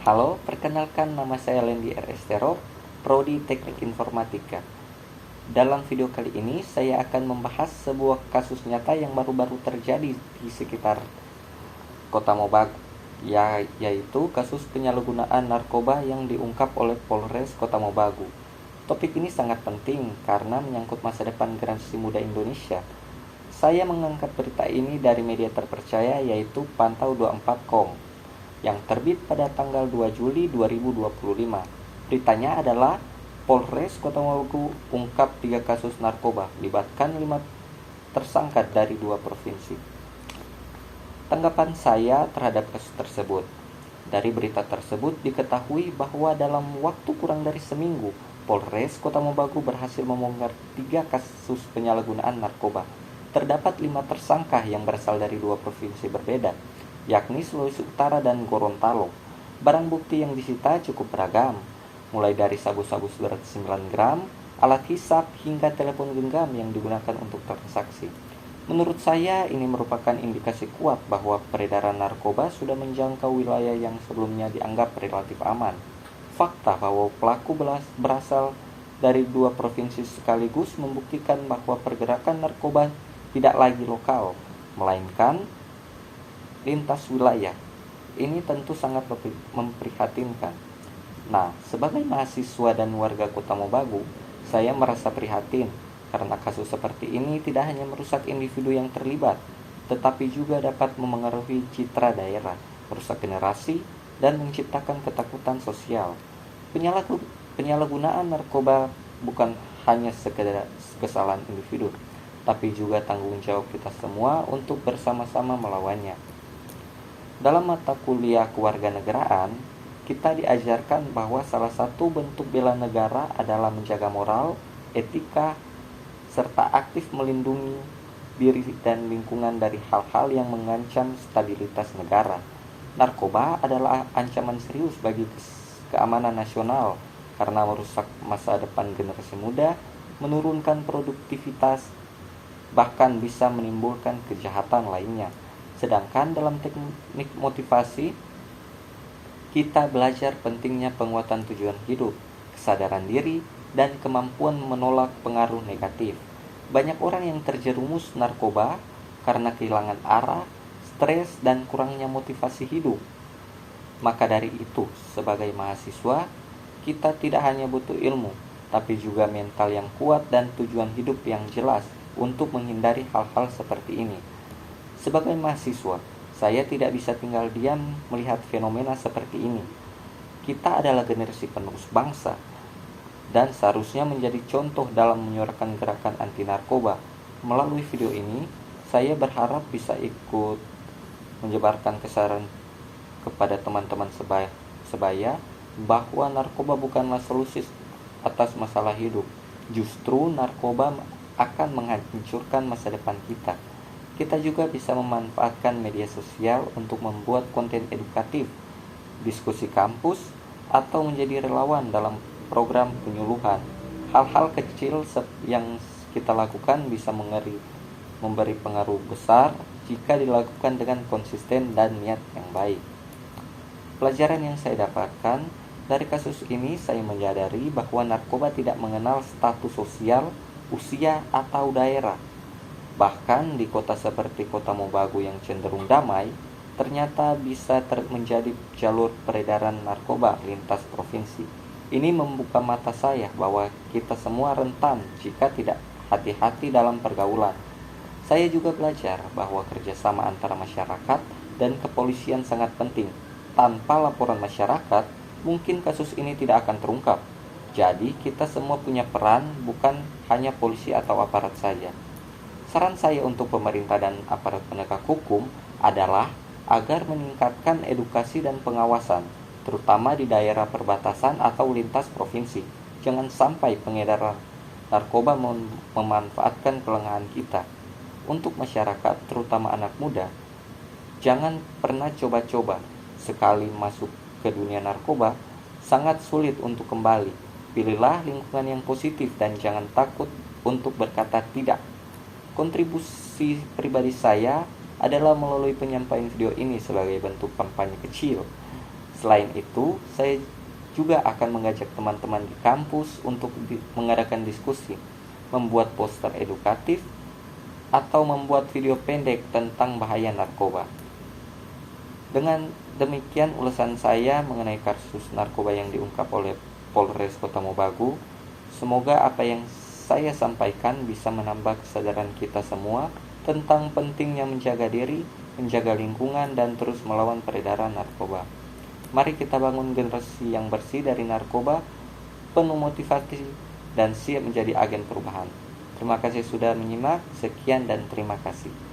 Halo, perkenalkan nama saya Lendi R. Estero, Prodi Teknik Informatika. Dalam video kali ini, saya akan membahas sebuah kasus nyata yang baru-baru terjadi di sekitar Kota Mobagu, yaitu kasus penyalahgunaan narkoba yang diungkap oleh Polres Kota Mobagu. Topik ini sangat penting karena menyangkut masa depan generasi muda Indonesia. Saya mengangkat berita ini dari media terpercaya yaitu Pantau24.com yang terbit pada tanggal 2 Juli 2025. Beritanya adalah Polres Kota Mobagu ungkap 3 kasus narkoba, libatkan 5 tersangka dari 2 provinsi. Tanggapan saya terhadap kasus tersebut. Dari berita tersebut diketahui bahwa dalam waktu kurang dari seminggu, Polres Kota Mobagu berhasil membongkar 3 kasus penyalahgunaan narkoba. Terdapat 5 tersangka yang berasal dari 2 provinsi berbeda, yakni Sulawesi Utara dan Gorontalo. Barang bukti yang disita cukup beragam, mulai dari sabu-sabu seberat 9 gram, alat hisap, hingga telepon genggam yang digunakan untuk transaksi. Menurut saya, ini merupakan indikasi kuat bahwa peredaran narkoba sudah menjangkau wilayah yang sebelumnya dianggap relatif aman. Fakta bahwa pelaku berasal dari 2 provinsi sekaligus membuktikan bahwa pergerakan narkoba tidak lagi lokal, melainkan lintas wilayah. Ini tentu sangat memprihatinkan. Nah, sebagai mahasiswa dan warga Kota Mobagu, saya merasa prihatin karena kasus seperti ini tidak hanya merusak individu yang terlibat, tetapi juga dapat memengaruhi citra daerah, merusak generasi, dan menciptakan ketakutan sosial. Penyalahgunaan narkoba bukan hanya sekedar kesalahan individu, tapi juga tanggung jawab kita semua untuk bersama-sama melawannya. Dalam mata kuliah kewarganegaraan, kita diajarkan bahwa salah satu bentuk bela negara adalah menjaga moral, etika, serta aktif melindungi diri dan lingkungan dari hal-hal yang mengancam stabilitas negara. Narkoba adalah ancaman serius bagi keamanan nasional karena merusak masa depan generasi muda, menurunkan produktivitas, bahkan bisa menimbulkan kejahatan lainnya. Sedangkan dalam teknik motivasi, kita belajar pentingnya penguatan tujuan hidup, kesadaran diri, dan kemampuan menolak pengaruh negatif. Banyak orang yang terjerumus narkoba karena kehilangan arah, stres, dan kurangnya motivasi hidup. Maka dari itu, sebagai mahasiswa, kita tidak hanya butuh ilmu, tapi juga mental yang kuat dan tujuan hidup yang jelas untuk menghindari hal-hal seperti ini. Sebagai mahasiswa, saya tidak bisa tinggal diam melihat fenomena seperti ini. Kita adalah generasi penerus bangsa, dan seharusnya menjadi contoh dalam menyuarakan gerakan anti narkoba. Melalui video ini, saya berharap bisa ikut menyebarkan kesadaran kepada teman-teman sebaya bahwa narkoba bukanlah solusi atas masalah hidup. Justru narkoba akan menghancurkan masa depan kita. Kita juga bisa memanfaatkan media sosial untuk membuat konten edukatif, diskusi kampus, atau menjadi relawan dalam program penyuluhan. Hal-hal kecil yang kita lakukan bisa memberi pengaruh besar jika dilakukan dengan konsisten dan niat yang baik. Pelajaran yang saya dapatkan dari kasus ini, saya menyadari bahwa narkoba tidak mengenal status sosial, usia, atau daerah. Bahkan di kota seperti Kota Mobagu yang cenderung damai, ternyata bisa menjadi jalur peredaran narkoba lintas provinsi. Ini membuka mata saya bahwa kita semua rentan jika tidak hati-hati dalam pergaulan. Saya juga belajar bahwa kerjasama antara masyarakat dan kepolisian sangat penting. Tanpa laporan masyarakat, mungkin kasus ini tidak akan terungkap. Jadi kita semua punya peran, bukan hanya polisi atau aparat saja. Saran saya untuk pemerintah dan aparat penegak hukum adalah agar meningkatkan edukasi dan pengawasan, terutama di daerah perbatasan atau lintas provinsi. Jangan sampai pengedar narkoba memanfaatkan kelengahan kita. Untuk masyarakat, terutama anak muda, jangan pernah coba-coba. Sekali masuk ke dunia narkoba, sangat sulit untuk kembali. Pilihlah lingkungan yang positif dan jangan takut untuk berkata tidak. Kontribusi pribadi saya adalah melalui penyampaian video ini sebagai bentuk kampanye kecil. Selain itu, saya juga akan mengajak teman-teman di kampus untuk mengadakan diskusi, membuat poster edukatif, atau membuat video pendek tentang bahaya narkoba. Dengan demikian ulasan saya mengenai kasus narkoba yang diungkap oleh Polres Kota Mobagu. Semoga apa yang saya sampaikan bisa menambah kesadaran kita semua tentang pentingnya menjaga diri, menjaga lingkungan, dan terus melawan peredaran narkoba. Mari kita bangun generasi yang bersih dari narkoba, penuh motivasi, dan siap menjadi agen perubahan. Terima kasih sudah menyimak. Sekian dan terima kasih.